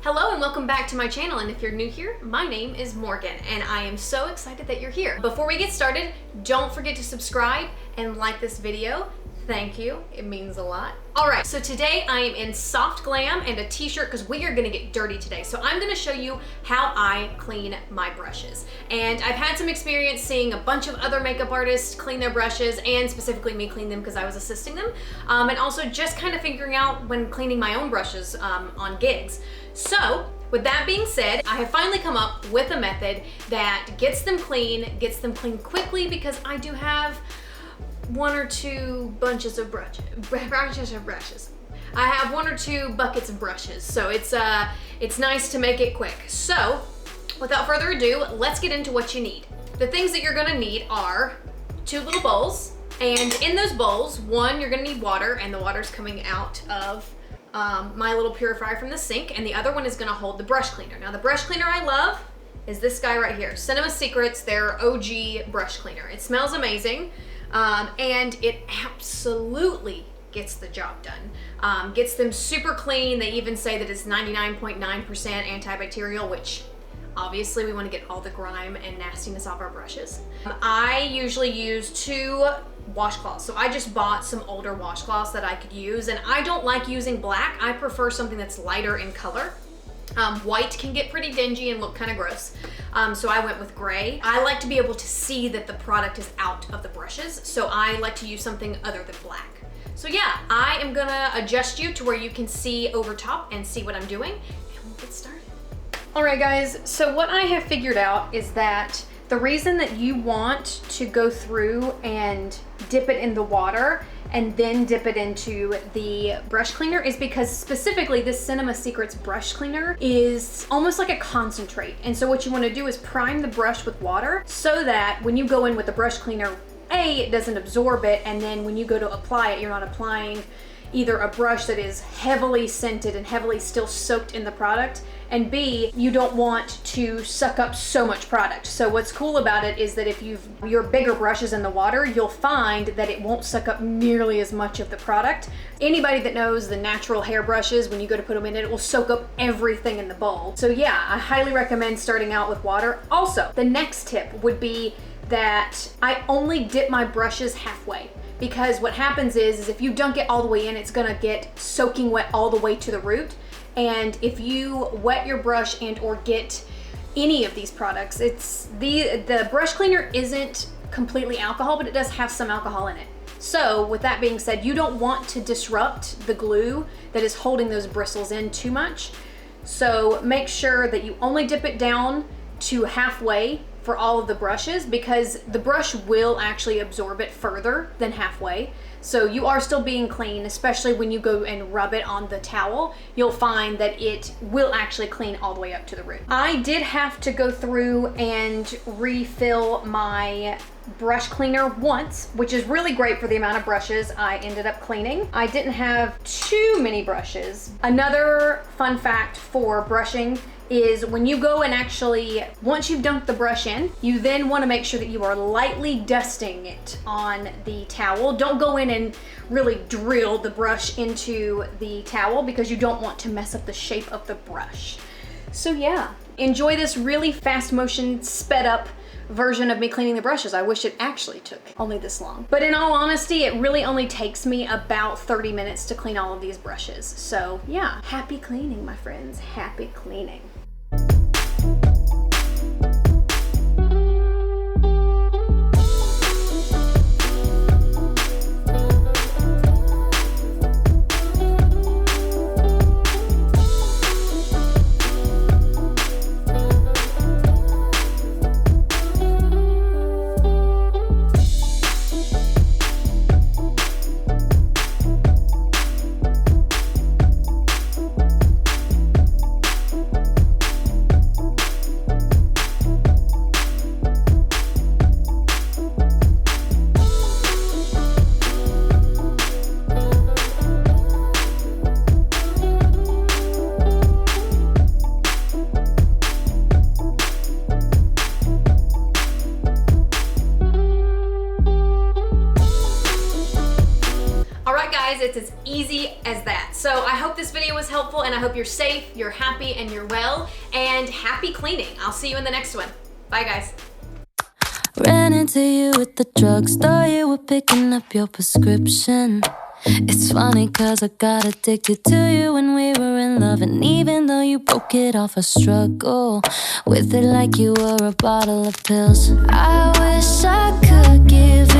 Hello and welcome back to my channel, and if you're new here, my name is Morgan and I am so excited that you're here. Before we get started, don't forget to subscribe and like this video. Thank you, it means a lot. Alright, so today I am in soft glam and a t-shirt because we are gonna get dirty today. So I'm gonna show you how I clean my brushes. And I've had some experience seeing a bunch of other makeup artists clean their brushes, and specifically me clean them because I was assisting them. And also just kind of figuring out when cleaning my own brushes on gigs. So, with that being said, I have finally come up with a method that gets them clean quickly, because I do have one or two bunches of brushes. I have one or two buckets of brushes, so it's nice to make it quick. So, without further ado, let's get into what you need. The things that you're gonna need are 2 little bowls, and in those bowls, one, you're gonna need water, and the water's coming out of my little purifier from the sink, and the other one is gonna hold the brush cleaner. Now the brush cleaner I love is this guy right here, Cinema Secrets, their OG brush cleaner. It smells amazing, and it absolutely gets the job done. Gets them super clean. They even say that it's 99.9% antibacterial, which obviously we want to get all the grime and nastiness off our brushes. I usually use 2 washcloths. So I just bought some older washcloths that I could use, and I don't like using black. I prefer something that's lighter in color. White can get pretty dingy and look kind of gross. So I went with gray. I like to be able to see that the product is out of the brushes, so I like to use something other than black. So yeah, I am gonna adjust you to where you can see over top and see what I'm doing, and we'll get started. All right guys, so what I have figured out is that the reason that you want to go through and dip it in the water and then dip it into the brush cleaner is because specifically this Cinema Secrets brush cleaner is almost like a concentrate. And so what you want to do is prime the brush with water so that when you go in with the brush cleaner, A, it doesn't absorb it, and then when you go to apply it, you're not applying either a brush that is heavily scented and heavily still soaked in the product, and B, you don't want to suck up so much product. So what's cool about it is that if your bigger brushes in the water, you'll find that it won't suck up nearly as much of the product. Anybody that knows the natural hair brushes, when you go to put them in it will soak up everything in the bowl. So yeah, I highly recommend starting out with water. Also, the next tip would be that I only dip my brushes halfway. Because what happens is if you dunk it all the way in, it's gonna get soaking wet all the way to the root. And if you wet your brush and or get any of these products, the brush cleaner isn't completely alcohol, but it does have some alcohol in it. So with that being said, you don't want to disrupt the glue that is holding those bristles in too much. So make sure that you only dip it down to halfway for all of the brushes, because the brush will actually absorb it further than halfway. So you are still being clean, especially when you go and rub it on the towel. You'll find that it will actually clean all the way up to the root. I did have to go through and refill my brush cleaner once, which is really great for the amount of brushes I ended up cleaning. I didn't have too many brushes. Another fun fact for brushing is when you go and actually, once you've dunked the brush in, you then want to make sure that you are lightly dusting it on the towel. Don't go in and really drill the brush into the towel because you don't want to mess up the shape of the brush. So yeah, enjoy this really fast motion, sped up version of me cleaning the brushes. I wish it actually took only this long. But in all honesty, it really only takes me about 30 minutes to clean all of these brushes. So yeah, happy cleaning, my friends, happy cleaning. I hope this video was helpful, and I hope you're safe, you're happy, and you're well, and happy cleaning. I'll see you in the next one. Bye, guys. Ran into you at the drugstore, you were picking up your prescription. It's funny cause I got addicted to you when we were in love. And even though you broke it off, I struggle with it like you were a bottle of pills. I wish I could give